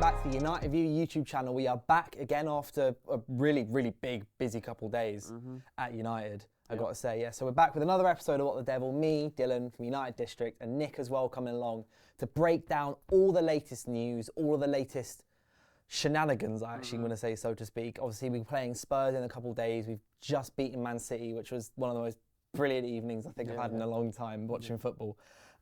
back to the United View YouTube channel. We are back again after a really, really big, busy couple of days at United, I've got to say. Yeah, so we're back with another episode of What the Devil. Me, Dylan from United District, and Nick as well coming along to break down all the latest news, all of the latest shenanigans, I actually want to say, so to speak. Obviously, we're playing Spurs in a couple of days. We've just beaten Man City, which was one of the most brilliant evenings I think I've had in a long time watching football.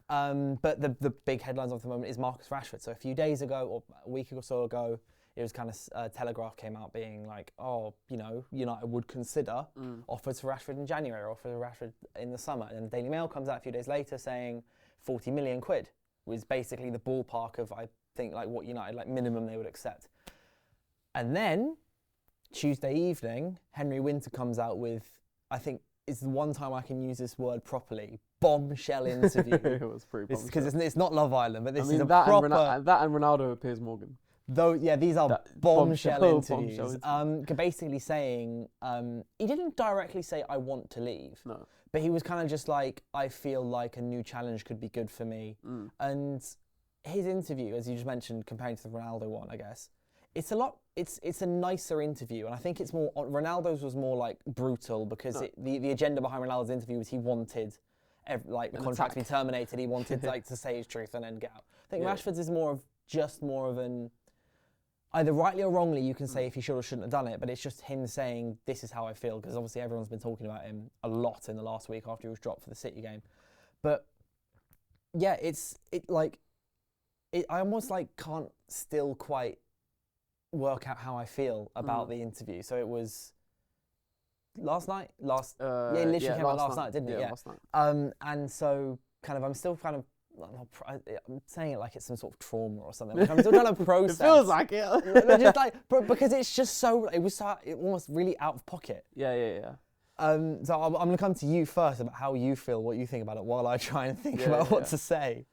But the big headlines of the moment is Marcus Rashford. So a few days ago, or a week or so ago, it was kind of Telegraph came out being like, oh, you know, United would consider offers for Rashford in January, or offers for Rashford in the summer. And the Daily Mail comes out a few days later saying 40 million quid was basically the ballpark of, I think, like what United, like minimum they would accept. And then Tuesday evening, Henry Winter comes out with, I think, it's the one time I can use this word properly, bombshell interview. It was pretty bombshell. Because it's not Love Island, but this is a that proper... that and Ronaldo Piers Morgan. Though, yeah, these are bombshell interviews. Bombshell. Basically saying, he didn't directly say, I want to leave. No. But he was kind of just like, I feel like a new challenge could be good for me. And his interview, as you just mentioned, comparing to the Ronaldo one, I guess, it's a nicer interview, and I think it's more, Ronaldo's was more like brutal because the agenda behind Ronaldo's interview was he wanted the contract to be terminated, he wanted like to say his truth and then get out. I think Rashford's is more of an, either rightly or wrongly you can say if he should or shouldn't have done it, but it's just him saying this is how I feel, because obviously everyone's been talking about him a lot in the last week after he was dropped for the City game. But yeah, I almost like can't still quite work out how I feel about the interview. So it was last night? Literally came out last night, didn't it? Yeah, last night. And so kind of I'm still kind of, I'm saying it like it's some sort of trauma or something. Like I'm still trying to process. It feels like it. Just like, because it's just so, it was almost really out of pocket. Yeah. So I'm going to come to you first about how you feel, what you think about it, while I try and think about what to say.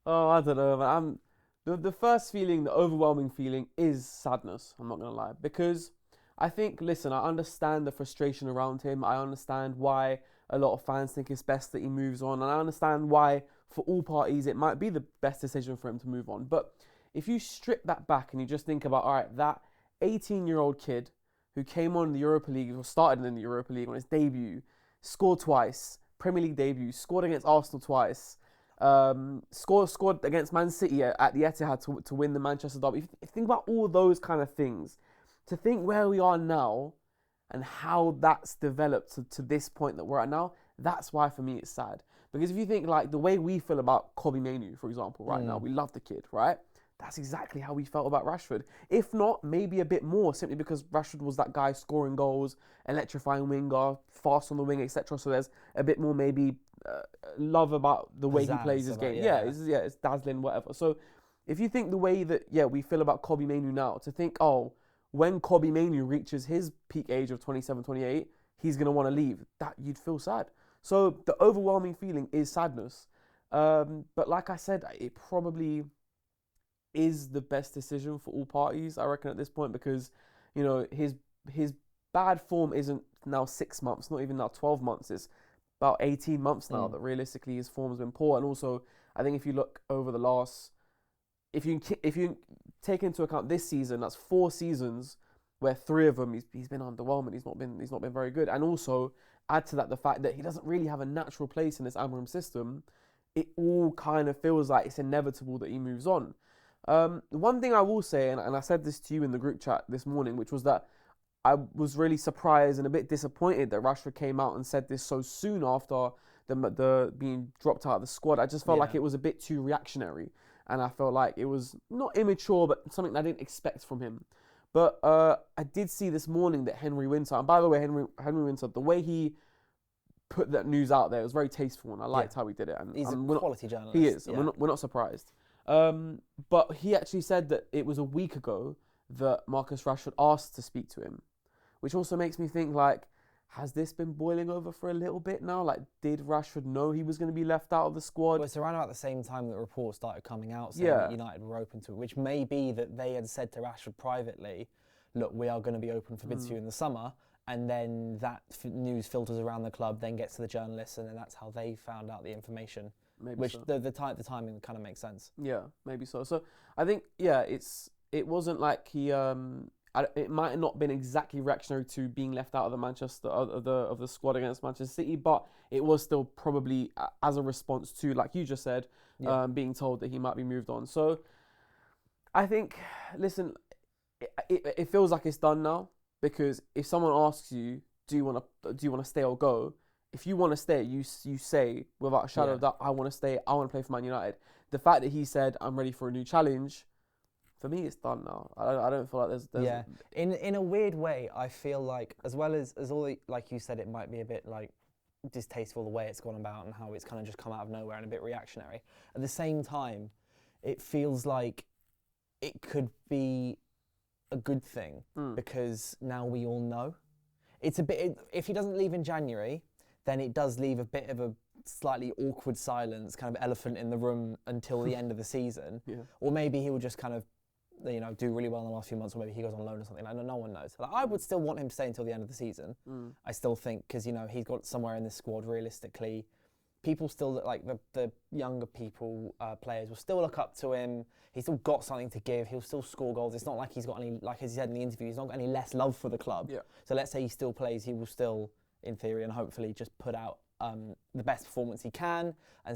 Oh, I don't know, man. The first feeling, the overwhelming feeling, is sadness. I'm not going to lie. Because I think, listen, I understand the frustration around him. I understand why a lot of fans think it's best that he moves on. And I understand why, for all parties, it might be the best decision for him to move on. But if you strip that back and you just think about, all right, that 18-year-old kid who came on in the Europa League, or started in the Europa League on his debut, scored twice, Premier League debut, scored against Arsenal twice, scored against Man City at the Etihad to win the Manchester derby. If you think about all those kind of things, to think where we are now and how that's developed to this point that we're at now, that's why for me it's sad. Because if you think like the way we feel about Kobbie Mainoo, for example, right now, we love the kid, right? That's exactly how we felt about Rashford. If not, maybe a bit more, simply because Rashford was that guy scoring goals, electrifying winger, fast on the wing, etc. So there's a bit more maybe love about the way he plays his game. It's dazzling, whatever. So if you think the way that, we feel about Kobbie Mainoo now, to think, when Kobbie Mainoo reaches his peak age of 27, 28, he's going to want to leave, that you'd feel sad. So the overwhelming feeling is sadness. But like I said, it probably is the best decision for all parties, I reckon, at this point, because, you know, his bad form isn't now 6 months, not even now 12 months. It's about 18 months now that realistically his form has been poor. And also, I think if you look over the last, if you take into account this season, that's 4 seasons where 3 of them he's been underwhelming. He's not been very good. And also add to that the fact that he doesn't really have a natural place in this Amorim system. It all kind of feels like it's inevitable that he moves on. One thing I will say, and I said this to you in the group chat this morning, which was that I was really surprised and a bit disappointed that Rashford came out and said this so soon after the being dropped out of the squad. I just felt like it was a bit too reactionary, and I felt like it was not immature, but something I didn't expect from him. But I did see this morning that Henry Winter, and by the way, Henry Winter, the way he put that news out there, it was very tasteful, and I liked how he did it. And he's a quality journalist. He is, and we're not surprised. But he actually said that it was a week ago that Marcus Rashford asked to speak to him, which also makes me think, like, has this been boiling over for a little bit now? Like, did Rashford know he was going to be left out of the squad? Well, it's around about the same time that reports started coming out saying that United were open to it, which may be that they had said to Rashford privately, look, we are going to be open for bids for you in the summer, and then that news filters around the club, then gets to the journalists, and then that's how they found out the information. Maybe which so. the timing kind of makes sense. Yeah, maybe so. So I think, it's it wasn't like he it might have not been exactly reactionary to being left out of the squad against Manchester City, but it was still probably as a response to, like you just said, being told that he might be moved on. So I think, listen, it feels like it's done now, because if someone asks you, do you want to stay or go? If you want to stay, you say without a shadow that I want to stay, I want to play for Man United. The fact that he said I'm ready for a new challenge, for me, it's done now. I don't feel like there's In a weird way, I feel like, as well as all like you said, it might be a bit like distasteful the way it's gone about and how it's kind of just come out of nowhere and a bit reactionary. At the same time, it feels like it could be a good thing because now we all know. It's a bit. If he doesn't leave in January, then it does leave a bit of a slightly awkward silence, kind of elephant in the room until the end of the season. Yeah. Or maybe he will just kind of, do really well in the last few months, or maybe he goes on loan or something. No one knows. Like, I would still want him to stay until the end of the season. I still think, because, he's got somewhere in this squad realistically. People still, like the younger people, players will still look up to him. He's still got something to give. He'll still score goals. It's not like he's got any, like as he said in the interview, he's not got any less love for the club. Yeah. So let's say he still plays, he will still, in theory and hopefully, just put out the best performance he can, and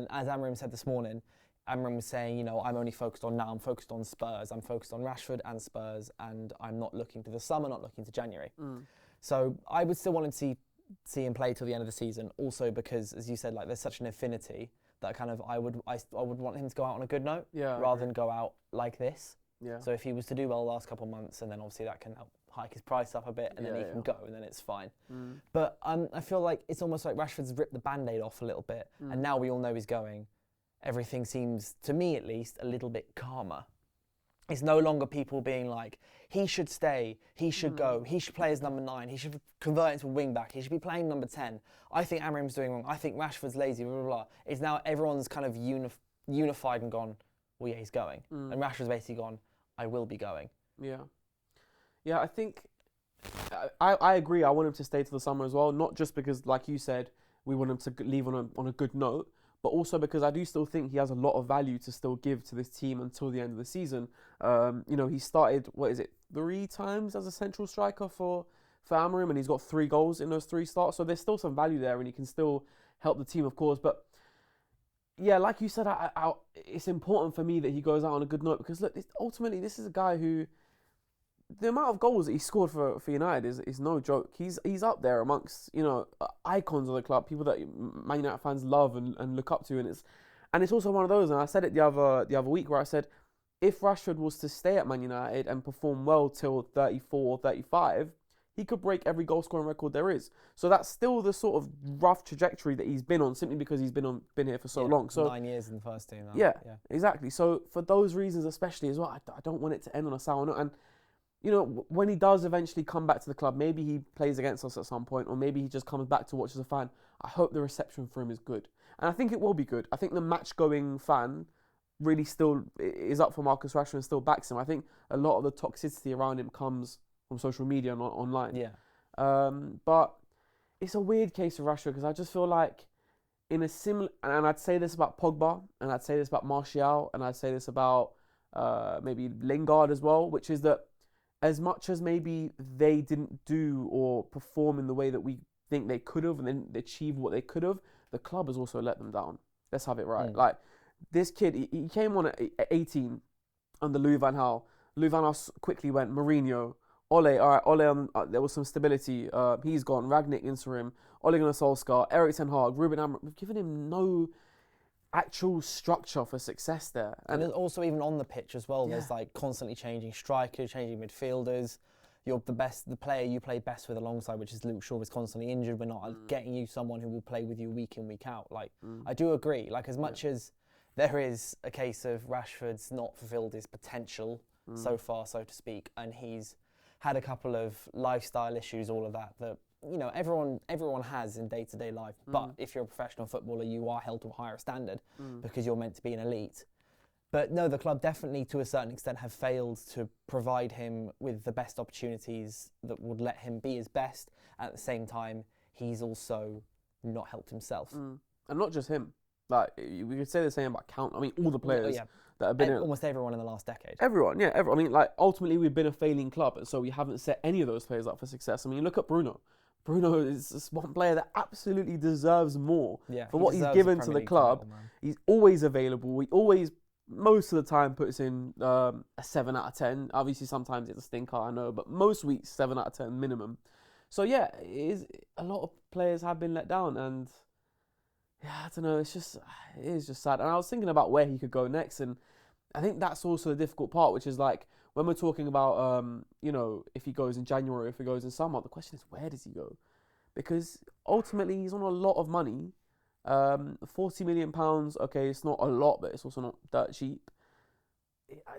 as Amorim said this morning, Amorim was saying, I'm only focused on Spurs, I'm focused on Rashford and Spurs, and I'm not looking to the summer, not looking to January. So I would still want to see him play till the end of the season, also because, as you said, like there's such an affinity that kind of I would want him to go out on a good note, rather than go out like this. Yeah. So if he was to do well the last couple of months, and then obviously that can help hike his price up a bit, and then he can go, and then it's fine. But I feel like it's almost like Rashford's ripped the Band-Aid off a little bit, and now we all know he's going. Everything seems, to me at least, a little bit calmer. It's no longer people being like, he should stay, he should go, he should play as number 9, he should convert into a wing-back, he should be playing number 10. I think Amorim's doing wrong, I think Rashford's lazy, blah, blah, blah. It's now everyone's kind of unified and gone, well, yeah, he's going. And Rashford's basically gone, I will be going. Yeah. Yeah, I think, I agree, I want him to stay till the summer as well, not just because, like you said, we want him to leave on a good note, but also because I do still think he has a lot of value to still give to this team until the end of the season. He started, 3 times as a central striker for Amorim, and he's got 3 goals in those 3 starts. So there's still some value there, and he can still help the team, of course. But yeah, like you said, it's important for me that he goes out on a good note, because look, ultimately this is a guy who, the amount of goals that he scored for United is no joke. He's up there amongst icons of the club, people that Man United fans love and look up to, and it's also one of those. And I said it the other week, where I said, if Rashford was to stay at Man United and perform well till 34 or 35, he could break every goal scoring record there is. So that's still the sort of rough trajectory that he's been on, simply because he's been here for so long. So 9 years in the first team. Yeah, exactly. So for those reasons, especially as well, I don't want it to end on a sour note. And when he does eventually come back to the club, maybe he plays against us at some point, or maybe he just comes back to watch as a fan. I hope the reception for him is good. And I think it will be good. I think the match-going fan really still is up for Marcus Rashford and still backs him. I think a lot of the toxicity around him comes from social media and online. Yeah. But it's a weird case of Rashford, because I just feel like in a similar... And I'd say this about Pogba, and I'd say this about Martial, and I'd say this about maybe Lingard as well, which is that as much as maybe they didn't do or perform in the way that we think they could have and then achieve what they could have, the club has also let them down. Let's have it right. Like, this kid, he came on at 18 under Louis van Gaal. Louis van Gaal quickly went, Mourinho, Ole, all right, Ole, there was some stability. He's gone. Ragnick interim. Ole Gunnar Solskjaer, Erik ten Hag, Ruben Amorim. We've given him no actual structure for success there. And also even on the pitch as well, there's like constantly changing strikers, changing midfielders. The player you play best with alongside, which is Luke Shaw, is constantly injured. We're not getting you someone who will play with you week in, week out. Like, I do agree. Like, as much as there is a case of Rashford's not fulfilled his potential so far, so to speak, and he's had a couple of lifestyle issues, all of that everyone has in day-to-day life. But if you're a professional footballer, you are held to a higher standard because you're meant to be an elite. But no, the club definitely, to a certain extent, have failed to provide him with the best opportunities that would let him be his best. At the same time, he's also not helped himself. And not just him. Like we could say the same about Count. I mean, all the players that have been almost everyone in the last decade. Everyone, yeah, everyone. I mean, like ultimately we've been a failing club, and so we haven't set any of those players up for success. I mean, look at Bruno. Bruno is one player that absolutely deserves more for what he's given to the club. He's always available. He always, most of the time, puts in a 7 out of 10. Obviously, sometimes it's a stinker, I know, but most weeks 7 out of 10 minimum. So yeah, a lot of players have been let down, and yeah, I don't know. It is just sad. And I was thinking about where he could go next, and I think that's also the difficult part, which is like when we're talking about, if he goes in January, if he goes in summer, the question is where does he go? Because ultimately he's on a lot of money. £40 million, okay, it's not a lot, but it's also not dirt cheap.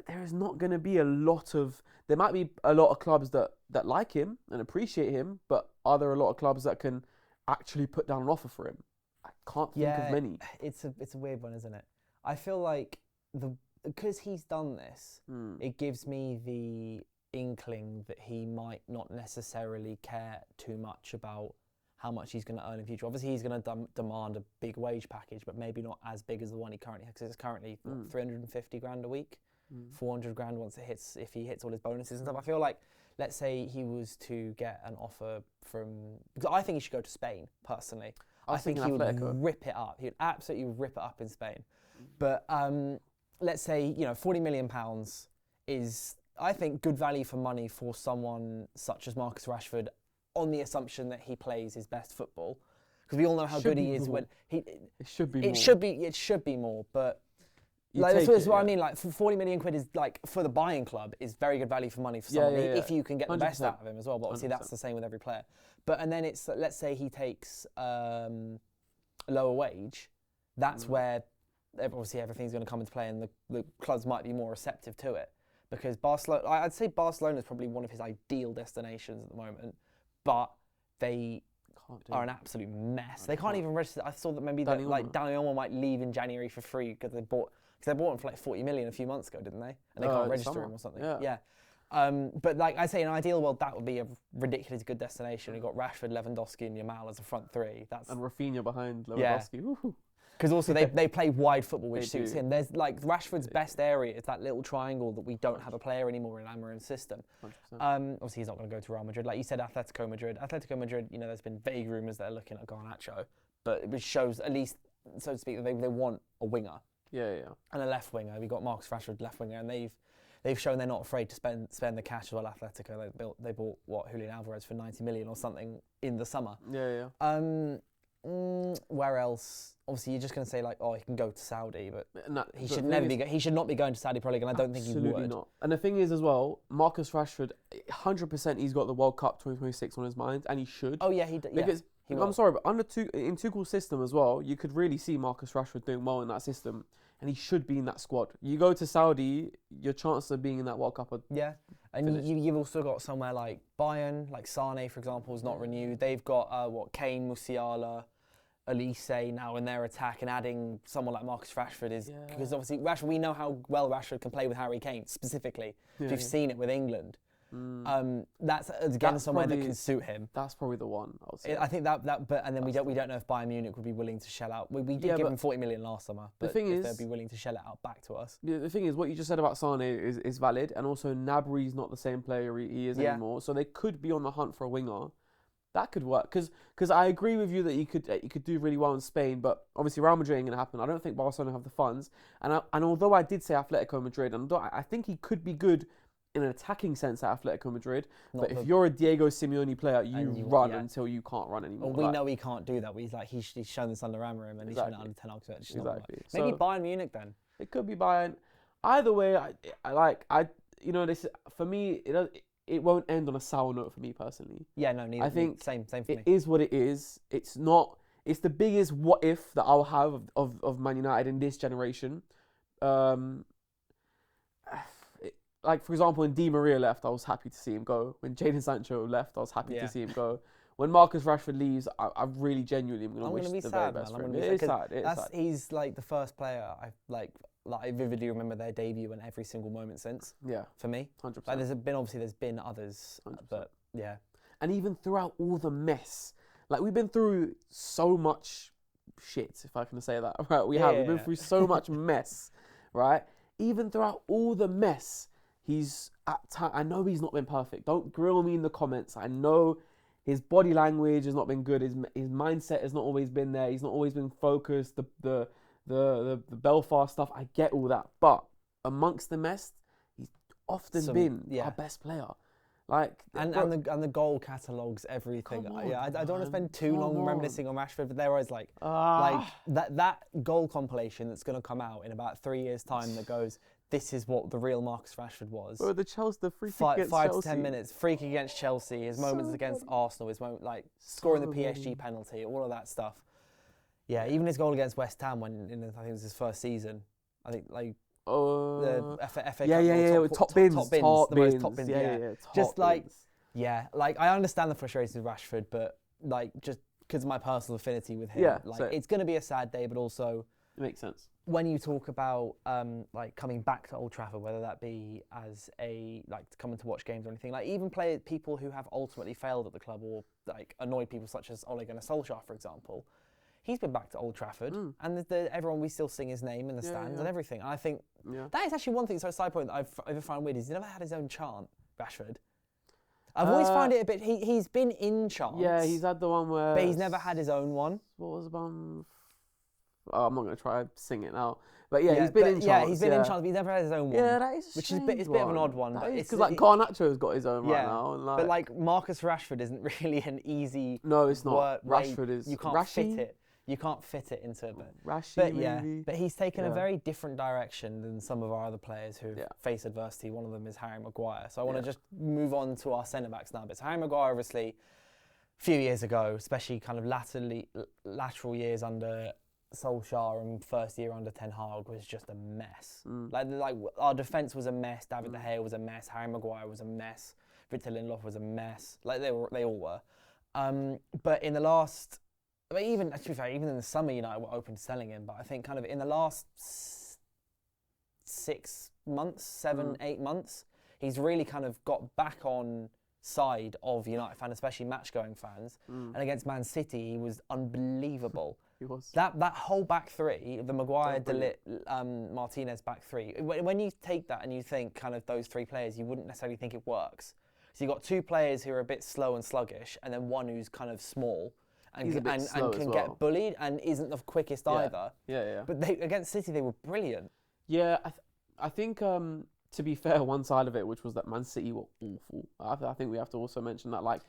There is not going to be there might be a lot of clubs that like him and appreciate him, but are there a lot of clubs that can actually put down an offer for him? I can't think of many. It's a weird one, isn't it? I feel like because he's done this, it gives me the inkling that he might not necessarily care too much about how much he's going to earn in the future. Obviously, he's going to demand a big wage package, but maybe not as big as the one he currently has, because it's currently 350 grand a week, 400 grand if he hits all his bonuses and stuff. I feel like, let's say he was to get an offer because I think he should go to Spain, personally. I think he would rip it up. He would absolutely rip it up in Spain. But let's say, £40 million is, I think, good value for money for someone such as Marcus Rashford, on the assumption that he plays his best football, because we all know how good he is when he. It should be more. It should be more, but that's what I mean. Like, for £40 million is like, for the buying club, is very good value for money for someone if you can get the best out of him as well. But obviously 100%. That's the same with every player. And then it's, let's say he takes a lower wage. That's where obviously everything's going to come into play, and the clubs might be more receptive to it, because Barcelona. I'd say Barcelona is probably one of his ideal destinations at the moment. But they are an absolute mess. They can't even register. I saw that maybe Dani Olmo might leave in January for free because they bought him for like 40 million a few months ago, didn't they? And they can't register him or something. Yeah. But like I say, in an ideal world, that would be a ridiculously good destination. You've got Rashford, Lewandowski, and Yamal as a front three. And Rafinha behind Lewandowski. Yeah. Because also they play wide football, which suits him. There's like Rashford's best area is that little triangle that we don't have a player anymore in Amorim's system. Obviously, he's not going to go to Real Madrid. Like you said, Atletico Madrid. There's been vague rumours that they're looking at Garnacho, but it shows, at least, so to speak, that they want a winger. Yeah. And a left winger. We've got Marcus Rashford, left winger, and they've shown they're not afraid to spend the cash as well. Atletico, they bought Julian Alvarez for 90 million or something in the summer. Yeah. Where else? Obviously, you're just going to say like, he can go to Saudi, but he should not be going to Saudi probably, and I don't think he would. Absolutely not. And the thing is as well, Marcus Rashford, 100% he's got the World Cup 2026 on his mind, and he should. Oh yeah, he did. Because I'm sorry, but in Tuchel's system as well, you could really see Marcus Rashford doing well in that system, and he should be in that squad. You go to Saudi, your chances of being in that World Cup are and you've also got somewhere like Bayern, like Sane, for example, is not renewed. They've got Kane, Musiala, Elise now in their attack, and adding someone like Marcus Rashford is because obviously Rashford, we know how well Rashford can play with Harry Kane specifically. We've seen it with England. That's somewhere that can suit him. That's probably the one. I would say. I think we don't know if Bayern Munich would be willing to shell out. We did give him 40 million last summer, but they'd be willing to shell it out back to us. The thing is, what you just said about Sane is valid, and also Gnabry's not the same player he is anymore. So they could be on the hunt for a winger. That could work, because I agree with you that you could do really well in Spain, but obviously Real Madrid ain't going to happen. I don't think Barcelona have the funds, and although I did say Atletico Madrid, and I think he could be good in an attacking sense at Atletico Madrid, but if you're a Diego Simeone player, you run until you can't run anymore. Well, we know he can't do that. He's shown this under Amorim, and he's shown it under Ten Hag. Exactly. Maybe Bayern Munich then. It could be Bayern. Either way, this for me it won't end on a sour note for me personally. Yeah, no, neither. I think same for me. It is what it is. It's the biggest what if that I'll have of Man United in this generation. Like, for example, when Di Maria left, I was happy to see him go. When Jadon Sancho left, I was happy to see him go. When Marcus Rashford leaves, I really genuinely am going to wish the very best for him. It is sad. He's like the first player I vividly remember their debut and every single moment since. Yeah. For me. 100%. Like there's been others, 100%. But yeah. And even throughout all the mess, like we've been through so much shit, if I can say that. Right, we have. We've been through so much mess, right? Even throughout all the mess, he's I know he's not been perfect. Don't grill me in the comments. I know his body language has not been good. His mindset has not always been there. He's not always been focused. The Belfast stuff, I get all that. But amongst the mess, he's often been our best player. Like and the goal catalogues everything. I don't want to spend too long reminiscing on Rashford, but there was like that goal compilation that's going to come out in about 3 years' time that goes, this is what the real Marcus Rashford was. Bro, the free kick against five Chelsea. to 10 minutes, free kick against Chelsea, his moments against Arsenal, his moment like scoring the PSG penalty, all of that stuff. Yeah, even his goal against West Ham when I think it was his first season. I think like the FA Cup top bins, the most top bins. Just like I understand the frustrations with Rashford, but like just because of my personal affinity with him, it's going to be a sad day, but also it makes sense. When you talk about like coming back to Old Trafford, whether that be as a like coming to watch games or anything, like even people who have ultimately failed at the club or like annoyed people such as Ole Gunnar Solskjaer, for example, he's been back to Old Trafford, and everyone we still sing his name in the stands and everything. And I think that is actually one thing. So a side point that I've ever found weird is he's never had his own chant, Rashford. I've always found it a bit. He's been in chants. Yeah, he's had the one where. But he's never had his own one. What was the one? I'm not going to try to sing it now. But he's been in chants. Yeah, he's been in chants, but he's never had his own one. Yeah, that is which is a bit of an odd one. But it's because like Garnacho's got his own right now. And but like Marcus Rashford isn't really an easy. No, it's not. Rashford is. You can't fit it. You can't fit it into it. But he's taken a very different direction than some of our other players who face adversity. One of them is Harry Maguire. So I want to just move on to our centre-backs now. But Harry Maguire, obviously, a few years ago, especially kind of lateral years under Solskjaer and first year under Ten Hag was just a mess. Like our defence was a mess. David De Gea was a mess. Harry Maguire was a mess. Victor Lindelof was a mess. Like they all were. But in the last... But even in the summer, United were open to selling him. But I think kind of in the last 6 months, 8 months, he's really kind of got back on side of United fans, especially match-going fans. And against Man City, he was unbelievable. He was. That whole back three, the Maguire, De Ligt, Martinez back three. When you take that and you think kind of those three players, you wouldn't necessarily think it works. So you've got two players who are a bit slow and sluggish, and then one who's kind of small. And can get bullied and isn't the quickest either. Yeah. But against City, they were brilliant. Yeah, I think to be fair, one side of it, which was that Man City were awful. I think we have to also mention that.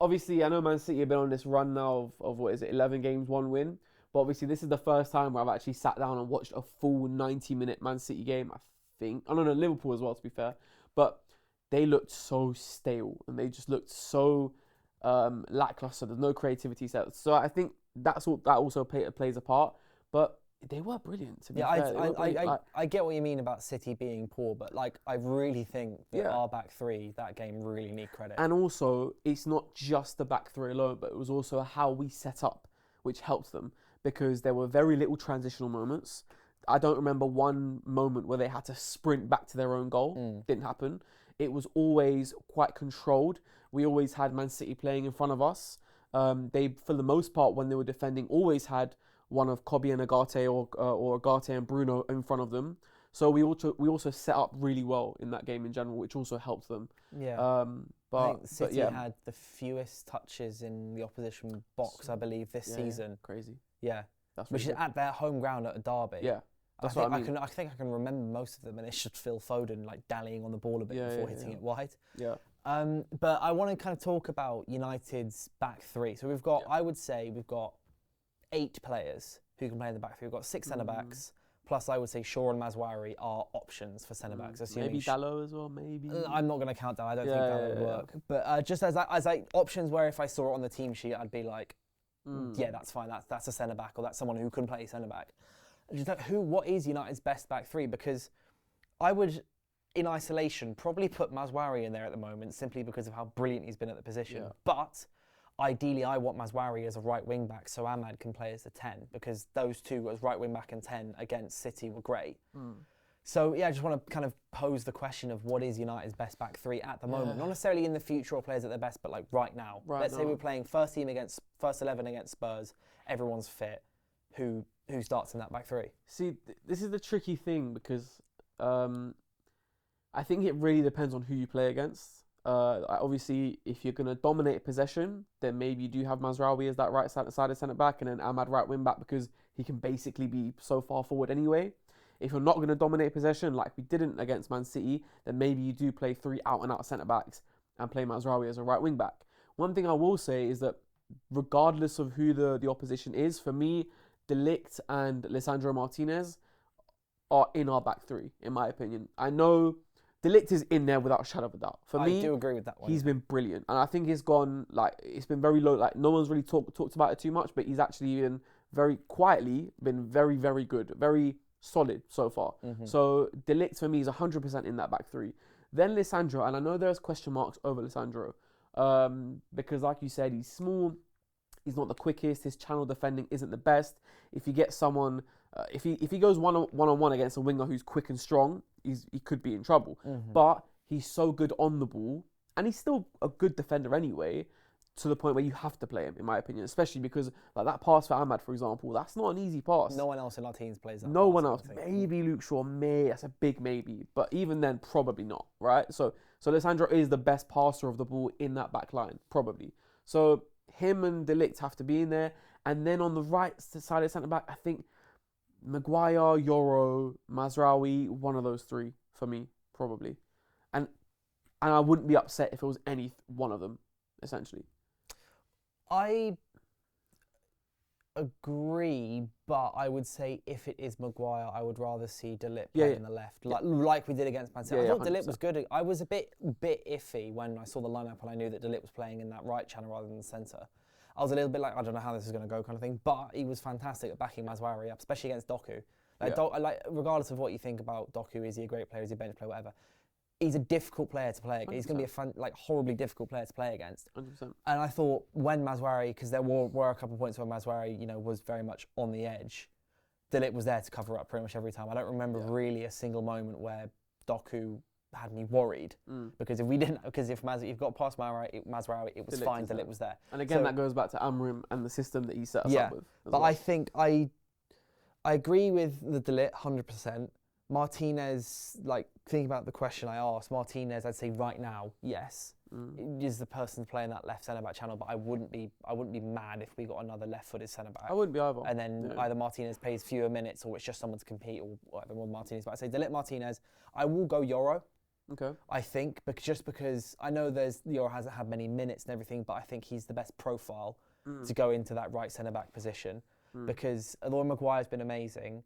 Obviously, I know Man City have been on this run now of 11 games, 1 win. But obviously, this is the first time where I've actually sat down and watched a full 90-minute Man City game, I think. I don't know, Liverpool as well, to be fair. But they looked so stale and they just looked so... lackluster. There's no creativity set. So I think that also plays a part. But they were brilliant. To be fair, I get what you mean about City being poor, but like I really think that our back three that game really need credit. And also, it's not just the back three alone, but it was also how we set up, which helped them because there were very little transitional moments. I don't remember one moment where they had to sprint back to their own goal. Didn't happen. It was always quite controlled. We always had Man City playing in front of us. They, for the most part, when they were defending, always had one of Kobe and Agate or Agate and Bruno in front of them. So we also set up really well in that game in general, which also helped them. Yeah. I think City had the fewest touches in the opposition box, I believe, this season. Crazy. Yeah. Which is at their home ground at a derby. Yeah. I think I can remember most of them, and it's just Phil Foden like dallying on the ball a bit before hitting it wide. Yeah. But I want to kind of talk about United's back three. So we've got, I would say, we've got 8 players who can play in the back three. We've got 6 centre backs. Plus, I would say Shaw and Mazwari are options for centre backs. Maybe Dalot as well. Maybe. I'm not going to count that. I don't think Dalot would work. But just as like options where if I saw it on the team sheet, I'd be like, yeah, that's fine. That's a centre back, or that's someone who can play centre back. Just like, what is United's best back three? Because I would, in isolation, probably put Mazwari in there at the moment simply because of how brilliant he's been at the position. Yeah. But ideally, I want Mazwari as a right wing back so Ahmad can play as a 10 because those two as right wing back and 10 against City were great. So, yeah, I just want to kind of pose the question of what is United's best back three at the moment. Not necessarily in the future or players at their best, but like right now. Let's say we're playing first 11 against Spurs. Everyone's fit. Who starts in that back three? See, this is the tricky thing because I think it really depends on who you play against. Obviously, if you're going to dominate possession, then maybe you do have Mazraoui as that right-sided centre-back and then Ahmad right wing-back because he can basically be so far forward anyway. If you're not going to dominate possession like we didn't against Man City, then maybe you do play 3 out-and-out centre-backs and play Mazraoui as a right wing-back. One thing I will say is that regardless of who the opposition is, for me, Dalot and Lisandro Martinez are in our back three, in my opinion. I know Dalot is in there without a shadow of a doubt. For me, I do agree with that one. He's been brilliant. And I think it's been very low. Like, no one's really talked about it too much, but he's actually been very quietly, been very, very good. Very solid so far. So Dalot for me is 100% in that back three. Then Lisandro, and I know there's question marks over Lisandro because like you said, he's small, he's not the quickest, his channel defending isn't the best. If you get someone, if he goes one-on-one against a winger who's quick and strong, he could be in trouble. But he's so good on the ball, and he's still a good defender anyway, to the point where you have to play him, in my opinion, especially because like that pass for Ahmad, for example, that's not an easy pass. No one else in our teams plays that. No one else. Maybe Luke Shaw, that's a big maybe. But even then, probably not, right? So Lisandro is the best passer of the ball in that back line, probably. So him and Dalot have to be in there. And then on the right side of centre-back, I think Maguire, Yoro, Mazraoui, one of those three for me, probably. And I wouldn't be upset if it was any one of them, essentially. I agree, but I would say if it is Maguire, I would rather see Dalot play in the left, like we did against Man City. I thought Dalot was good. I was a bit iffy when I saw the lineup and I knew that Dalot was playing in that right channel rather than the centre. I was a little bit like, I don't know how this is going to go kind of thing, but he was fantastic at backing Maguire up, especially against Doku. Regardless of what you think about Doku, is he a great player, is he a bench player, whatever. He's a difficult player to play against. He's going to be horribly difficult player to play against. 100%. And I thought when Maguire, because there were a couple of points where Maguire, was very much on the edge, Dalot was there to cover up pretty much every time. I don't remember really a single moment where Doku had me worried because if you've got past Maguire, it was fine. Dalot was there. And again, that goes back to Amorim and the system that he set us up with. But I think I agree with the Dalot 100%. Martinez, thinking about the question I asked, Martinez, I'd say right now, yes, is the person playing that left centre back channel. But I wouldn't be mad if we got another left-footed centre back. I wouldn't be either. And then either Martinez plays fewer minutes or it's just someone to compete or whatever with Martinez. But I'd say Dalot, Martinez. I will go Yoro. Okay. I think, because I know Yoro hasn't had many minutes and everything, but I think he's the best profile to go into that right centre back position. Because although Maguire's been amazing,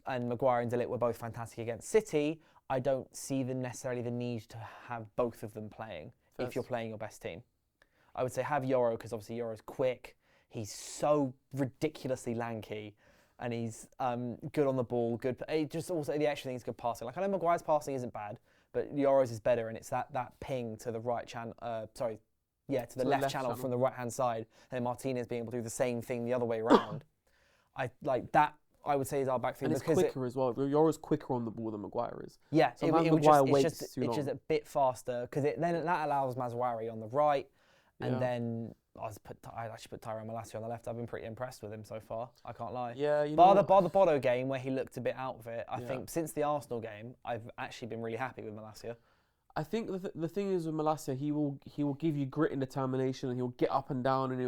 and Maguire and Dalot were both fantastic against City, I don't see necessarily the need to have both of them playing if you're playing your best team. I would say have Yoro, because obviously Yoro's quick, he's so ridiculously lanky, and he's good on the ball, good. Just also the extra thing is good passing. I know Maguire's passing isn't bad, but Yoro's is better, and it's that ping to the right channel. To the left channel from the right hand side, and Martinez being able to do the same thing the other way around. I like that. I would say is our back three. And it's quicker as well. Yoro's quicker on the ball than Maguire is. Yeah, it's just a bit faster because then that allows Mazraoui on the right, and then I actually put Tyrone Malacia on the left. I've been pretty impressed with him so far. I can't lie. Yeah, bar the Bodo game where he looked a bit out of it. I think since the Arsenal game, I've actually been really happy with Malacia. I think the thing is with Malacia, he will give you grit and determination, and he'll get up and down, and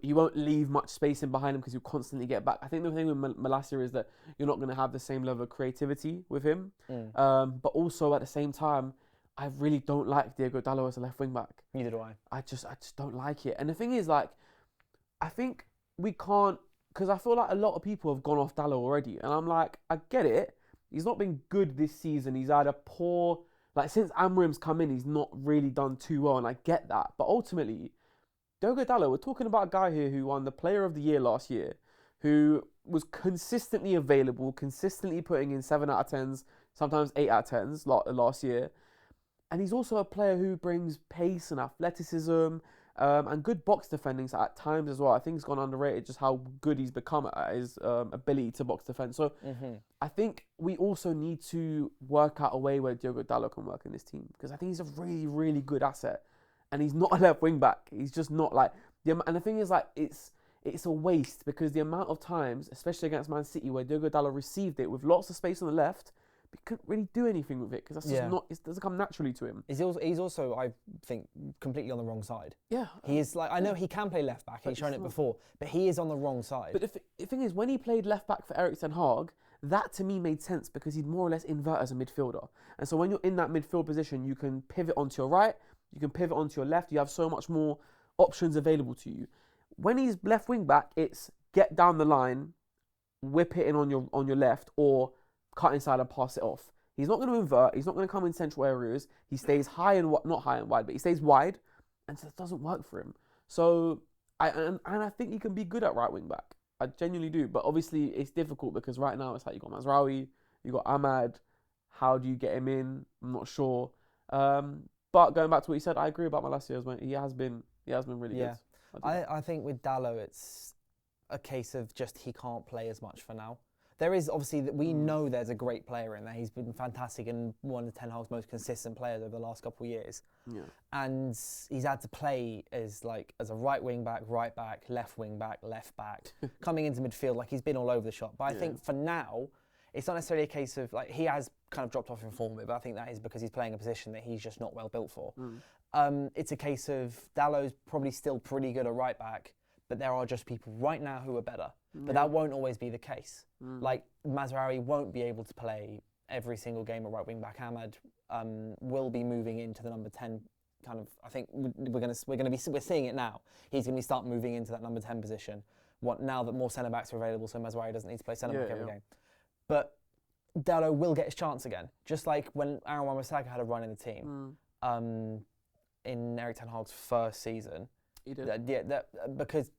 he won't leave much space in behind him because he'll constantly get back. I think the thing with Malacia is that you're not going to have the same level of creativity with him. But also at the same time, I really don't like Diego Dalot as a left wing back. Neither do I. I just don't like it. And the thing is, I think we can't, because I feel like a lot of people have gone off Dalot already, and I'm like, I get it. He's not been good this season. He's had a poor, since Amorim's come in, he's not really done too well, and I get that. But ultimately, Diogo Dalot, we're talking about a guy here who won the Player of the Year last year, who was consistently available, consistently putting in 7 out of 10s, sometimes 8 out of 10s last year. And he's also a player who brings pace and athleticism And good box defending at times as well. I think it's gone underrated just how good he's become at his ability to box defend. So I think we also need to work out a way where Diogo Dalot can work in this team, because I think he's a really, really good asset. And he's not a left wing back. He's just not like... And the thing is, like, it's a waste, because the amount of times, especially against Man City, where Diogo Dalot received it with lots of space on the left, but couldn't really do anything with it, because that's just not, it doesn't come naturally to him. He's also, I think, completely on the wrong side. Yeah. He is like, I know he can play left back, he's shown it before, but he is on the wrong side. But the thing is, when he played left back for Erik ten Hag, that to me made sense, because he'd more or less invert as a midfielder. And so when you're in that midfield position, you can pivot onto your right, you can pivot onto your left, you have so much more options available to you. When he's left wing back, it's get down the line, whip it in on your left, or cut inside and pass it off. He's not going to invert. He's not going to come in central areas. He stays high and not high and wide, but he stays wide, and so it doesn't work for him. So I think he can be good at right wing back. I genuinely do, but obviously it's difficult, because right now it's like you got Mazraoui, you got Ahmad. How do you get him in? I'm not sure. But going back to what you said, I agree about Malacia as well. He has been really good. I think with Dalot, it's a case of just he can't play as much for now. There is obviously that we know there's a great player in there. He's been fantastic and one of Ten Hag's most consistent players over the last couple of years. Yeah. And he's had to play as a right wing back, left wing back, left back, coming into midfield. Like, he's been all over the shop. But I think for now, it's not necessarily a case of, like, he has kind of dropped off in form, but I think that is because he's playing a position that he's just not well built for. It's a case of Dalot's probably still pretty good at right back, but there are just people right now who are better. But that won't always be the case. Like, Mazraoui won't be able to play every single game at right wing back. Ahmad will be moving into the number 10 kind of. I think we're seeing it now. He's going to start moving into that number 10 position. Now that more centre backs are available, so Mazraoui doesn't need to play centre back every game. But Dalot will get his chance again, just like when Aaron Wan-Bissaka had a run in the team in Erik ten Hag's first season. He did. Because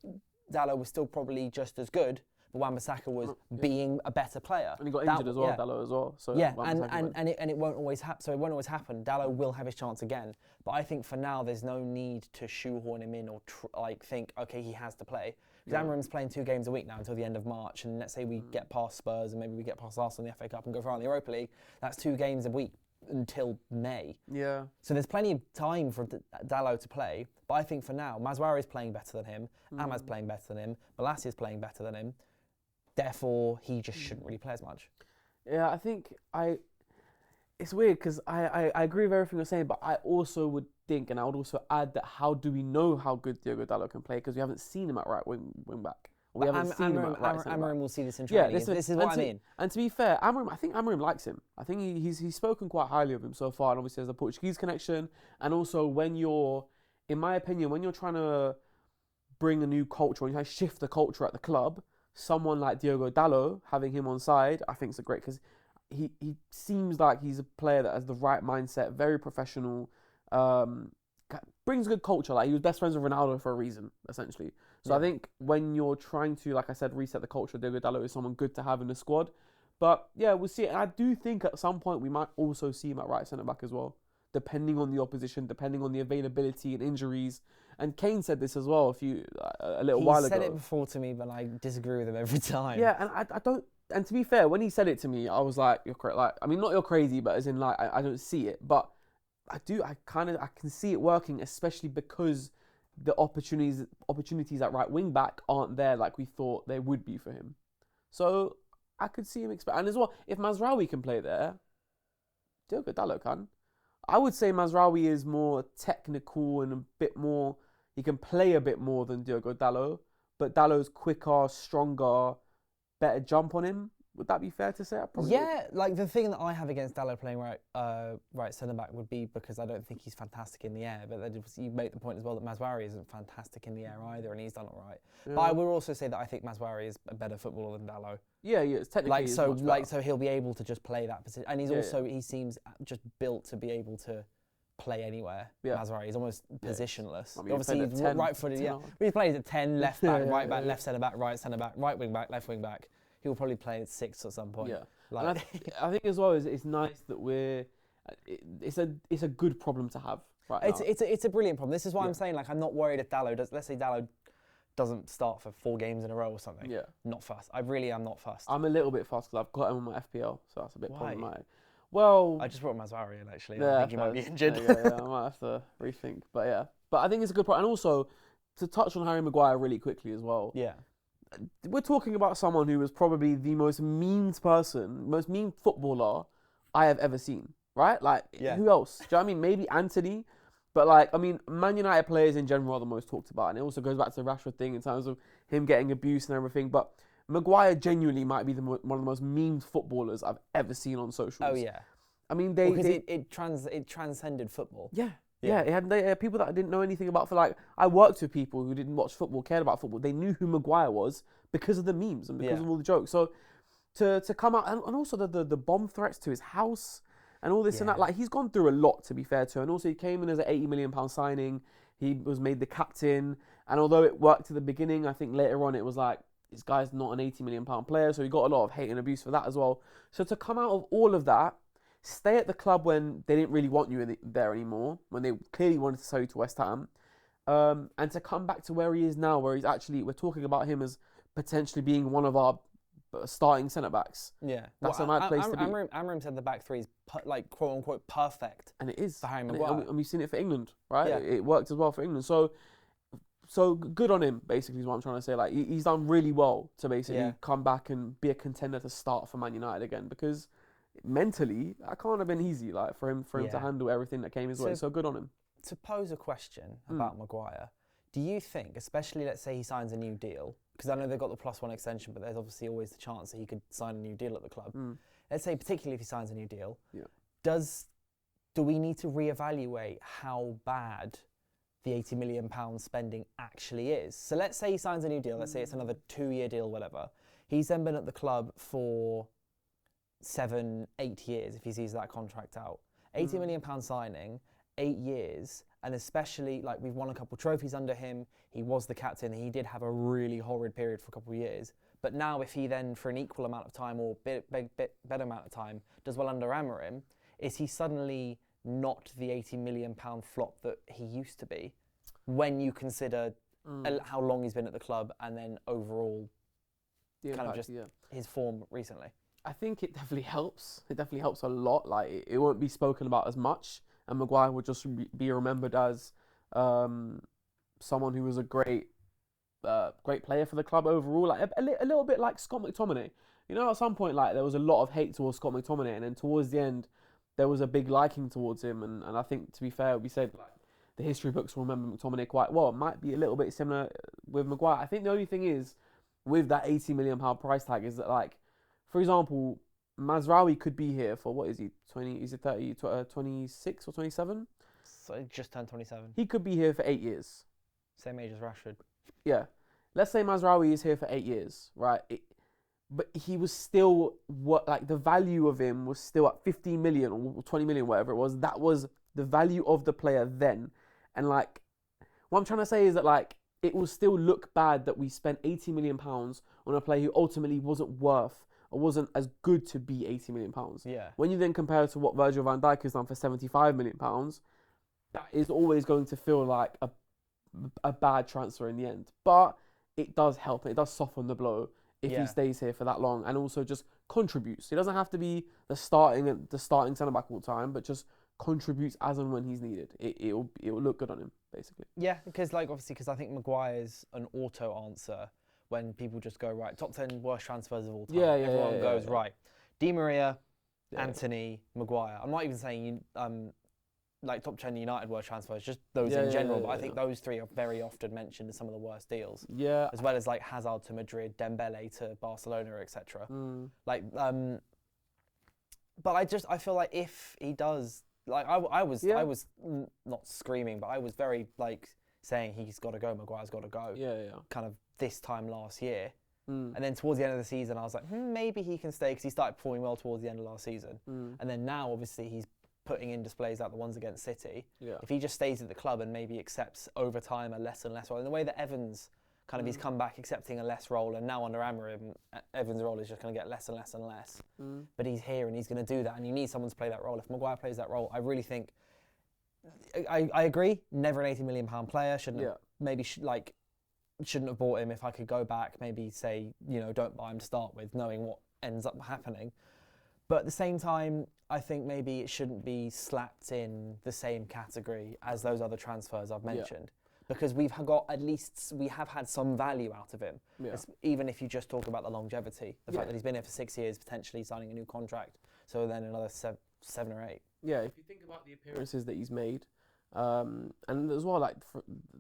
Dalot was still probably just as good, but Wan-Bissaka was being a better player. And he got injured as well, Dalot as well. So and it won't always happen. So it won't always happen. Dalot will have his chance again. But I think for now, there's no need to shoehorn him in or think, okay, he has to play. Because Amorim's playing 2 games a week now until the end of March, and let's say we get past Spurs and maybe we get past Arsenal in the FA Cup and go far in the Europa League, that's 2 games a week until May. Yeah. So there's plenty of time for Dalot to play, but I think for now, Mazraoui is playing better than him, Ahmad's playing better than him, Malacia is playing better than him, therefore he just shouldn't really play as much. Yeah, I think it's weird because I agree with everything you're saying, but I also would think, and I would also add that how do we know how good Diogo Dalot can play? Because we haven't seen him at right wing back. We haven't seen him at right centre back. Amorim will see this in training. Yeah, this is what I mean. And to be fair, I think Amorim likes him. I think he's spoken quite highly of him so far, and obviously there's a Portuguese connection. And also when you're, in my opinion, when you're trying to bring a new culture, when you try to shift the culture at the club, someone like Diogo Dalot, having him on side, I think is great, because he seems like he's a player that has the right mindset, very professional, brings good culture. Like, he was best friends with Ronaldo for a reason, essentially. So I think when you're trying to, like I said, reset the culture, Diogo Dalot is someone good to have in the squad. But yeah, we'll see. And I do think at some point we might also see him at right centre back as well, depending on the opposition, depending on the availability and injuries. And Kane said this as well a little while ago. He said it before to me, but I disagree with him every time. Yeah, and I don't. And to be fair, when he said it to me, I was like, "You're crazy." Like, I mean, not you're crazy, but as in, like, I don't see it. But I do. I can see it working, especially because the opportunities at right wing back aren't there like we thought they would be for him. So I could see him expand. And as well, if Mazraoui can play there, Diogo Dalot can. I would say Mazraoui is more technical and a bit more. He can play a bit more than Diogo Dalot, but Dalot's quicker, stronger, better jump on him. Would that be fair to say? Like the thing that I have against Dalot playing right centre back would be because I don't think he's fantastic in the air. But you make the point as well that Mazraoui isn't fantastic in the air either, and he's done it right. Yeah. But I will also say that I think Mazraoui is a better footballer than Dalot. Yeah, it's technically so he'll be able to just play that position, and he seems just built to be able to play anywhere. Yeah. Mazraoui is almost positionless. I mean, obviously he's right-footed. Yeah, he plays at 10, left back, right back, left centre back, right centre back, right wing back, left wing back. He will probably play at 6 at some point. Yeah, I think as well it's nice that it's a good problem to have. right It's now. it's a brilliant problem. This is why I'm saying, like, I'm not worried if Dalot does. Let's say Dalot doesn't start for 4 games in a row or something. Yeah. Not fussed. I really am not fussed. I'm a little bit fussed because I've got him on my FPL, so that's a bit Why? problematic. Well, I just brought Maguire in, actually. yeah, I think he might be injured. I might have to rethink. But yeah, but I think it's a good point. And also, to touch on Harry Maguire really quickly as well. Yeah. We're talking about someone who was probably the most memed footballer I have ever seen, right? Like, who else? Do you know what I mean? Maybe Anthony, but like, I mean, Man United players in general are the most talked about, and it also goes back to the Rashford thing in terms of him getting abuse and everything. But Maguire genuinely might be one of the most memed footballers I've ever seen on socials. Oh yeah. I mean, because it transcended football. Yeah. Yeah, they had people that I didn't know anything about. For like, I worked with people who didn't watch football, cared about football. They knew who Maguire was because of the memes and because of all the jokes. So to come out and also the bomb threats to his house and all this and that, like, he's gone through a lot, to be fair to him. And also he came in as an £80 million signing. He was made the captain, and although it worked at the beginning, I think later on it was like, this guy's not an £80 million player, so he got a lot of hate and abuse for that as well. So to come out of all of that, stay at the club when they didn't really want you there anymore, when they clearly wanted to sell you to West Ham, and to come back to where he is now, where he's actually, we're talking about him as potentially being one of our starting centre-backs. Yeah. That's a mad place to be. Amorim said the back three is, like, quote-unquote perfect. And it is. For Harry Maguire. And we've seen it for England, right? Yeah. It worked as well for England. So good on him, basically, is what I'm trying to say. Like, he's done really well to basically come back and be a contender to start for Man United again, because mentally, that can't have been easy, like, for him to handle everything that came his way. So good on him. To pose a question about Maguire, do you think, especially let's say he signs a new deal, because I know they've got the +1 extension, but there's obviously always the chance that he could sign a new deal at the club. Let's say particularly if he signs a new deal, do we need to reevaluate how bad the £80 million spending actually is? So let's say he signs a new deal, let's say it's another 2-year deal, whatever. He's then been at the club for 7-8 years if he sees that contract out. £80 million signing, 8 years, and especially, like, we've won a couple trophies under him. He was the captain. He did have a really horrid period for a couple of years. But now if he then, for an equal amount of time or bit better amount of time, does well under Amorim, is he suddenly not the £80 million flop that he used to be when you consider how long he's been at the club and then overall his form recently? I think it definitely helps. It definitely helps a lot. Like, it won't be spoken about as much, and Maguire will just be remembered as someone who was a great player for the club overall. Like a little bit like Scott McTominay. You know, at some point, like, there was a lot of hate towards Scott McTominay, and then towards the end, there was a big liking towards him. And I think, to be fair, we said, like, the history books will remember McTominay quite well. It might be a little bit similar with Maguire. I think the only thing is, with that £80 million price tag, is that, like, for example, Mazraoui could be here for, what is he, 26 or 27? So just turned 27. He could be here for 8 years. Same age as Rashford. Yeah. Let's say Mazraoui is here for 8 years, right? But he was still, the value of him was still at 15 million or 20 million, whatever it was. That was the value of the player then. And, like, what I'm trying to say is that, like, it will still look bad that we spent £80 million on a player who ultimately wasn't worth or wasn't as good to be £80 million. Yeah. When you then compare it to what Virgil van Dijk has done for £75 million, that is always going to feel like a bad transfer in the end. But it does help. It does soften the blow if he stays here for that long and also just contributes. He doesn't have to be the starting centre back all the time, but just contributes as and when he's needed. It will look good on him, basically. Yeah, because, like, obviously, because I think Maguire's an auto answer when people just go, right, top 10 worst transfers of all time. Everyone goes, right, Di Maria, Anthony, Maguire. I'm not even saying like top 10 United worst transfers, just those in general. But I think those three are very often mentioned as some of the worst deals. Yeah. As well as, like, Hazard to Madrid, Dembele to Barcelona, etc. Like, but I feel like if he does, like, I was not screaming, but I was very, like, saying he's got to go, Maguire's got to go. Kind of this time last year. And then towards the end of the season, I was like, maybe he can stay, because he started performing well towards the end of last season. And then now, obviously, he's putting in displays like the ones against City. If he just stays at the club and maybe accepts over time a less and less role, in the way that Evans kind of he's come back accepting a less role, and now under Amorim, Evans' role is just going to get less and less and less. But he's here and he's going to do that, and you need someone to play that role. If Maguire plays that role, I really think I agree. Never an £80 million player. Shouldn't have, Yeah. maybe shouldn't have bought him. If I could go back, maybe say, don't buy him to start with, knowing what ends up happening. But at the same time, I think maybe it shouldn't be slapped in the same category as those other transfers I've mentioned. Because we have had some value out of him. Yeah. Even if you just talk about the longevity, the fact that he's been here for 6 years, potentially signing a new contract. So then another 7 or 8. Yeah, if you think about the appearances that he's made, and as well, like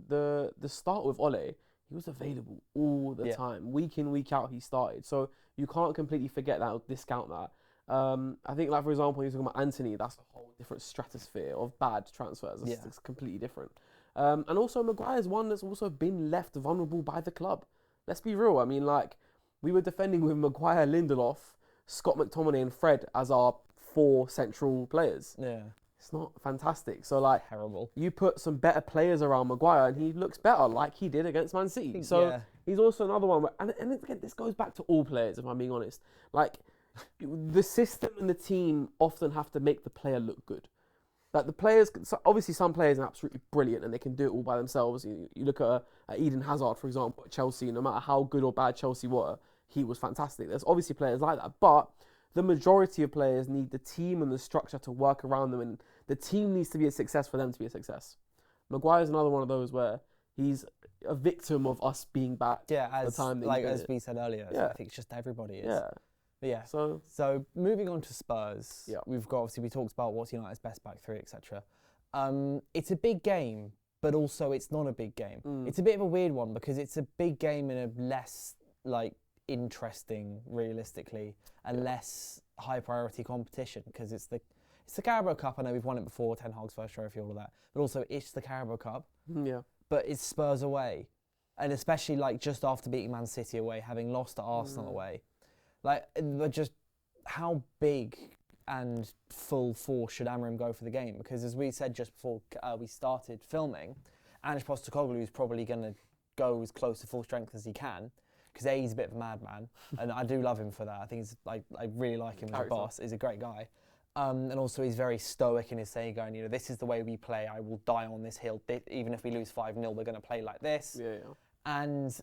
the start with Ole, he was available all the time, week in, week out. He started, so you can't completely forget that or discount that. I think, like for example, you're talking about Anthony. That's a whole different stratosphere of bad transfers. It's completely different. And also Maguire is one that's also been left vulnerable by the club. Let's be real. I mean, like we were defending with Maguire, Lindelof, Scott McTominay, and Fred as our 4 central players. Yeah. It's not fantastic. So, like, terrible. You put some better players around Maguire and he looks better, like he did against Man City. So, he's also another one. And again, this goes back to all players, if I'm being honest. Like, the system and the team often have to make the player look good. Like, the players, obviously, some players are absolutely brilliant and they can do it all by themselves. You look at Eden Hazard, for example, at Chelsea. No matter how good or bad Chelsea were, he was fantastic. There's obviously players like that. But the majority of players need the team and the structure to work around them, and the team needs to be a success for them to be a success. Maguire's another one of those where he's a victim of us being bad. Yeah, as we said earlier, I think it's just everybody is. Yeah. But yeah. So moving on to Spurs, we've got, obviously we talked about what's United's best back three, etc. It's a big game, but also it's not a big game. It's a bit of a weird one because it's a big game in a less interesting, realistically, and less high priority competition because it's the Carabao Cup. I know we've won it before, Ten Hag's first trophy, all of that, but also it's the Carabao Cup. Yeah. But it's Spurs away, and especially just after beating Man City away, having lost to Arsenal away, just how big and full force should Amorim go for the game? Because as we said just before we started filming, Ange Postecoglou is probably going to go as close to full strength as he can. Because he's a bit of a madman, and I do love him for that. I think I really like him as a boss. He's a great guy. And also he's very stoic in his saying, going, this is the way we play. I will die on this hill. Even if we lose 5-0, we're going to play like this. Yeah. And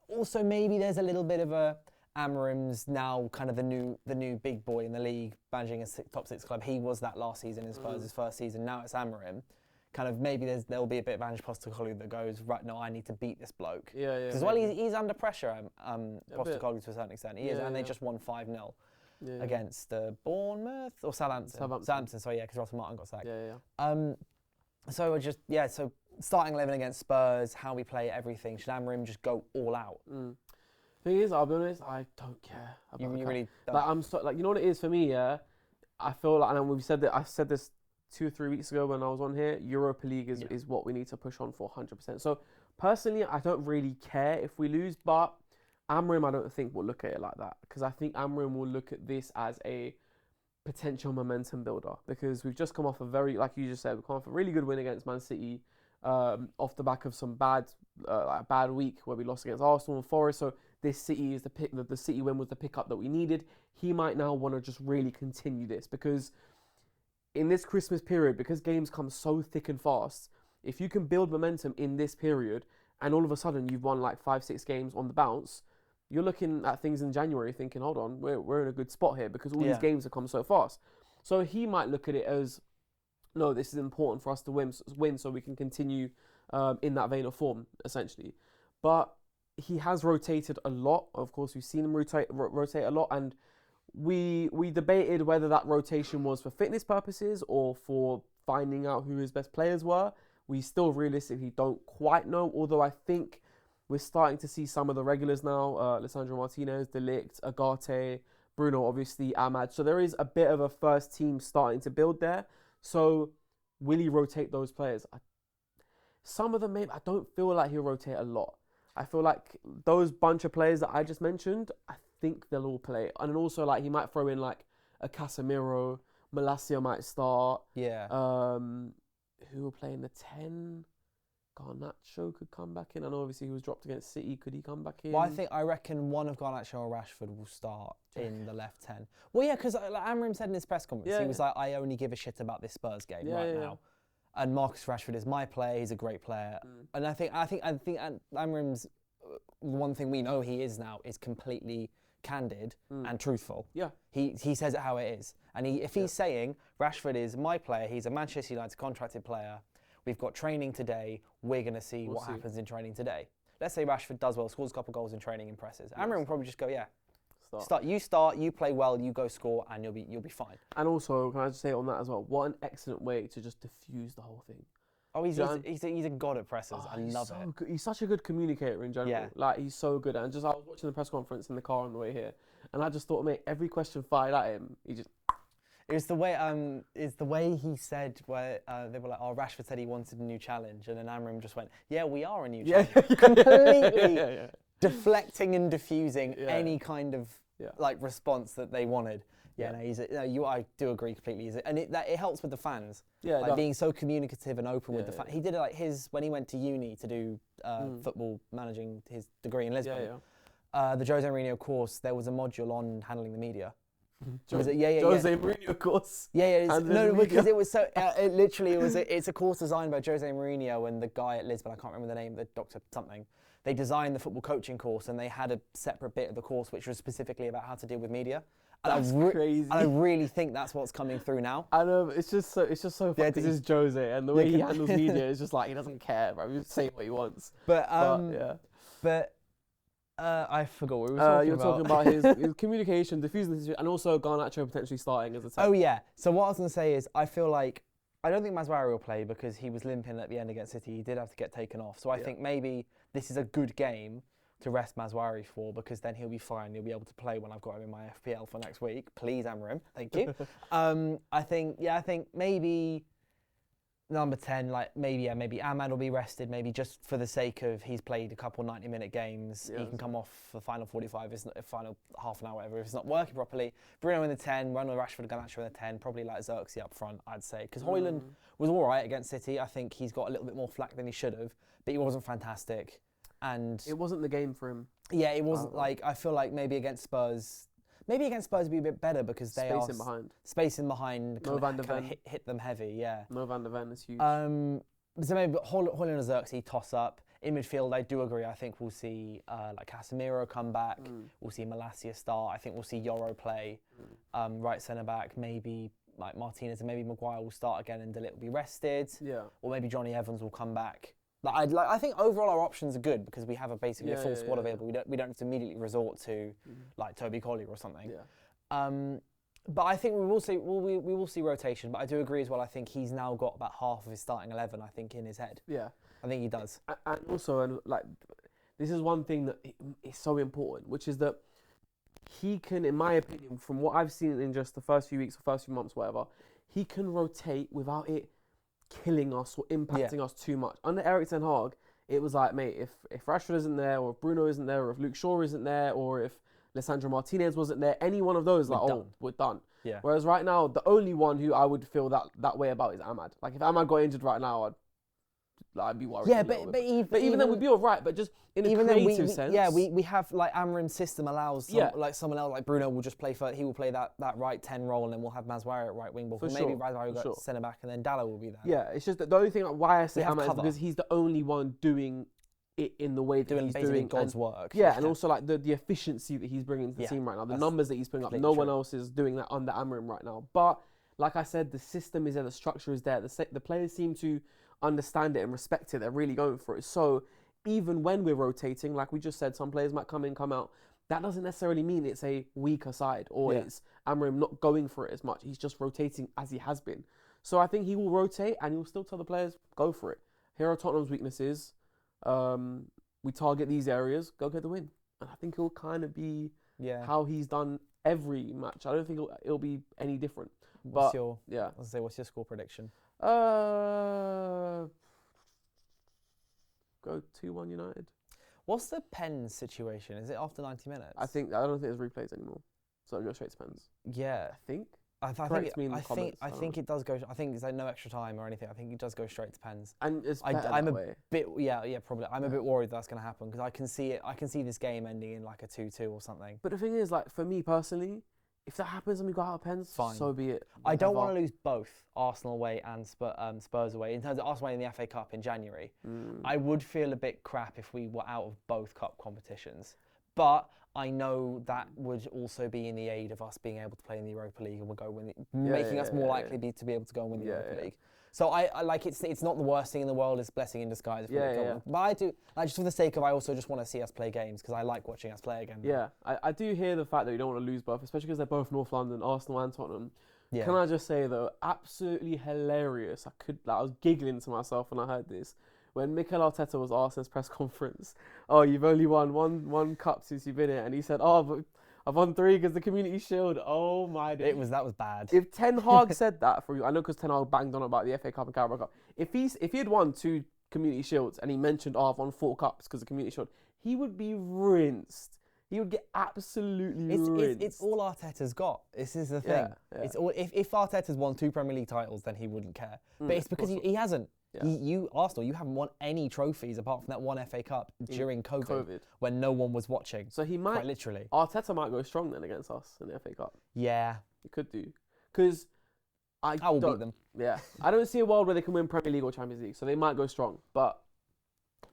also maybe there's a little bit of a Amorim's now kind of the new big boy in the league, managing a top 6 club. He was that last season in Spurs' first season. Now it's Amorim. Kind of maybe there'll be a bit of Ange Postecoglou that goes, right, no, I need to beat this bloke. Yeah. Because he's under pressure, Postecoglou to a certain extent. He is, and they just won 5-0 against Bournemouth or Southampton. So because Russell Martin got sacked. So starting 11 against Spurs, how we play everything. Should Amorim just go all out? Thing is, I'll be honest, I don't care. You really don't. I'm so you know what it is for me. Yeah, I feel like, and we've said that. I said this 2 or 3 weeks ago when I was on here, Europa League is what we need to push on for 100%. So personally, I don't really care if we lose, but Amorim I don't think will look at it like that, because I think Amorim will look at this as a potential momentum builder, because we've just come off a very, like you just said, we've come off a really good win against Man City, off the back of some bad week where we lost against Arsenal and Forest. So this City is the City win was the pickup that we needed. He might now want to just really continue this, because in this Christmas period, because games come so thick and fast, if you can build momentum in this period and all of a sudden you've won 5-6 games on the bounce, you're looking at things in January thinking, hold on, we're in a good spot here, because all these games have come so fast. So he might look at it as, no, this is important for us to win so we can continue in that vein of form, essentially. But he has rotated a lot. Of course, we've seen him rotate a lot, and we debated whether that rotation was for fitness purposes or for finding out who his best players were. We still realistically don't quite know, although I think we're starting to see some of the regulars now, Lisandro Martinez, De Ligt, Agate, Bruno, obviously, Ahmad. So there is a bit of a first team starting to build there. So will he rotate those players? Some of them, maybe. I don't feel like he'll rotate a lot. I feel like those bunch of players that I just mentioned, I think they'll all play. And also, he might throw in, a Casemiro, Malacia might start. Yeah. Who will play in the 10? Garnacho could come back in. I know obviously he was dropped against City. Could he come back in? Well, I reckon one of Garnacho or Rashford will start in the left 10. Well, yeah, because Amorim said in his press conference, he was like, I only give a shit about this Spurs game now. And Marcus Rashford is my player. He's a great player. And I think Amorim's one thing we know he is now is completely candid and truthful. Yeah. He says it how it is. And if he's saying Rashford is my player, he's a Manchester United contracted player. We've got training today. We're going to see what happens in training today. Let's say Rashford does well, scores a couple goals in training, impresses. Amorim will probably just go, start, you play well, you go score, and you'll be fine. And also, can I just say on that as well, what an excellent way to just diffuse the whole thing. Oh, he's a god at presses. I love it. Good. He's such a good communicator in general. Yeah. Like, he's so good. And I was watching the press conference in the car on the way here, and I just thought, mate, every question fired at him, he just... It was the way he said where they were like, oh, Rashford said he wanted a new challenge, and then Amorim just went, yeah, we are a new challenge. Completely deflecting and diffusing any kind of like response that they wanted. I do agree completely. And it helps with the fans. Yeah, like being so communicative and open with the fans. He did it like when he went to uni to do football managing his degree in Lisbon. The Jose Mourinho course, there was a module on handling the media. Jose Mourinho, of course. Because it was so. It's a course designed by Jose Mourinho and the guy at Lisbon. I can't remember the name. The doctor something. They designed the football coaching course, and they had a separate bit of the course which was specifically about how to deal with media. That's crazy. And I really think that's what's coming through now. I know. It's just so funny because it's Jose, and the way he handles media is just like he doesn't care, bro. He's saying what he wants. But I forgot what we were talking about. You were talking about his communication, diffusing the situation, and also Garnacho potentially starting as a 10. Oh, yeah. So what I was going to say is I feel like I don't think Maguire will play because he was limping at the end against City. He did have to get taken off. So I think maybe this is a good game to rest Maguire for because then he'll be fine. He'll be able to play when I've got him in my FPL for next week. Please, Amorim. Thank you. I think maybe... Number 10, maybe Ahmad will be rested, maybe just for the sake of he's played a couple 90-minute games. He can come off for the final 45, final half an hour, whatever. If it's not working properly, Bruno in the 10, Ronald Rashford, Garnacho in the 10, probably like Xerxes up front, I'd say. Because Højlund was all right against City. I think he's got a little bit more flack than he should have, but he wasn't fantastic. And it wasn't the game for him. Yeah, it wasn't I feel like maybe against Spurs... Maybe against Spurs would be a bit better because they are... Spacing behind. No Van der Ven. Hit them heavy, yeah. No Van der Ven is huge. So maybe Højlund and Xerxes toss up. In midfield, I do agree. I think we'll see like Casemiro come back. We'll see Malacia start. I think we'll see Yoro play. Right centre-back, maybe like Martinez and maybe Maguire will start again and Dalot will be rested. Yeah. Or maybe Johnny Evans will come back. I think overall our options are good because we have basically a full squad available. We don't have to immediately resort to like Toby Collier or something. Yeah. But I think we will see rotation. But I do agree as well. I think he's now got about half of his starting 11. I think in his head. Yeah. I think he does. And also, this is one thing that is so important, which is that he can, in my opinion, from what I've seen in just the first few weeks or first few months, whatever, he can rotate without it killing us or impacting us too much. Under Erik ten Hag, it was like, mate, if Rashford isn't there, or if Bruno isn't there, or if Luke Shaw isn't there, or if Lisandro Martinez wasn't there, any one of those, we're done. Yeah. Whereas right now, the only one who I would feel that way about is Ahmad. Like, if Ahmad got injured right now, I'd be worried. Yeah, but even then we'd be all right. But just in a creative sense. Yeah, we have like Amorim's system allows someone else like Bruno will just play he will play that right 10 role, and then we'll have Maguire at right wing ball. Maybe Maguire will go centre back, and then Dalot will be there. Yeah, it's just that the only thing why I say Ahmad is because he's the only one doing it in the way that he's doing God's work. Yeah, and also like the efficiency that he's bringing to the team right now, the numbers that he's putting up. No one else is doing that under Amorim right now. But like I said, the system is there, the structure is there. The players seem to understand it and respect it. They're really going for it. So even when we're rotating, like we just said, some players might come in, come out. That doesn't necessarily mean it's a weaker side or it's Amorim not going for it as much. He's just rotating as he has been. So I think he will rotate and he'll still tell the players, go for it. Here are Tottenham's weaknesses. We target these areas, go get the win. And I think it'll kind of be how he's done every match. I don't think it'll be any different. What's your score prediction? Go 2-1 United. What's the pens situation? Is it after 90 minutes? I don't think there's replays anymore, so it goes straight to pens. Yeah, I think. I think it does go. I think it's like no extra time or anything. I think it does go straight to pens. And it's better I'm that a way. bit probably. I'm a bit worried that's going to happen because I can see it. I can see this game ending in like a 2-2 or something. But the thing is, like for me personally, if that happens and we go out of pens, Fine. so be it. I don't want to lose both Arsenal away and Spurs away. In terms of Arsenal away in the FA Cup in January, I would feel a bit crap if we were out of both cup competitions. But I know that would also be in the aid of us being able to play in the Europa League and we'll go win, making us more likely to be able to go and win the Europa League. So I like it's not the worst thing in the world. It's a blessing in disguise. But I do, just for the sake of, I also just want to see us play games because I like watching us play again. Yeah, I do hear the fact that you don't want to lose both, especially because they're both North London, Arsenal and Tottenham. Yeah. Can I just say though, absolutely hilarious. I was giggling to myself when I heard this. When Mikel Arteta was asked in his press conference, "Oh, you've only won one cup since you've been here," and he said, "Oh, but I've won 3 because the Community Shield." Oh my days. That was bad. If Ten Hag said that for you, I know because Ten Hag banged on about the FA Cup and Carabao Cup. If he had won 2 Community Shields and he mentioned, "Oh, I've won 4 cups because of the Community Shield," he would be rinsed. He would get absolutely rinsed. It's all Arteta's got. This is the thing. Yeah. It's all. If Arteta's won 2 Premier League titles, then he wouldn't care. But it's because he hasn't. Yeah. Arsenal, you haven't won any trophies apart from that one FA Cup during COVID when no one was watching. So he might, quite literally. Arteta might go strong then against us in the FA Cup. Yeah. He could do. Because I will beat them. Yeah. I don't see a world where they can win Premier League or Champions League, so they might go strong. But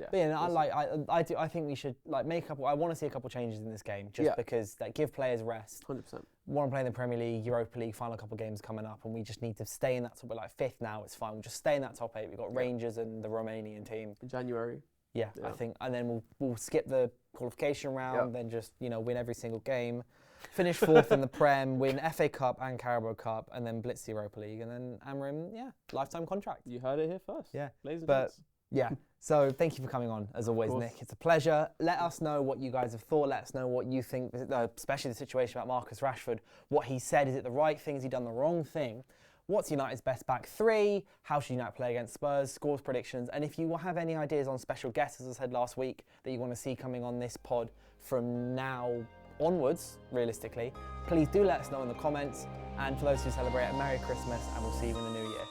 I think we should make a couple. I want to see a couple changes in this game just because give players rest. 100%. Want to play in the Premier League, Europa League, final couple games coming up, and we just need to stay in that. We're 5th now. It's fine. We'll just stay in that top 8. We've got Rangers and the Romanian team in January. Yeah, I think, and then we'll skip the qualification round. Then just win every single game, finish 4th in the Prem, win FA Cup and Carabao Cup, and then blitz the Europa League, and then Amorim, lifetime contract. You heard it here first. Yeah, but. Yeah, so thank you for coming on, as always, Nick. It's a pleasure. Let us know what you guys have thought. Let us know what you think, especially the situation about Marcus Rashford. What he said, is it the right thing? Has he done the wrong thing? What's United's best back 3? How should United play against Spurs? Scores, predictions. And if you have any ideas on special guests, as I said last week, that you want to see coming on this pod from now onwards, realistically, please do let us know in the comments. And for those who celebrate, a Merry Christmas, and we'll see you in the new year.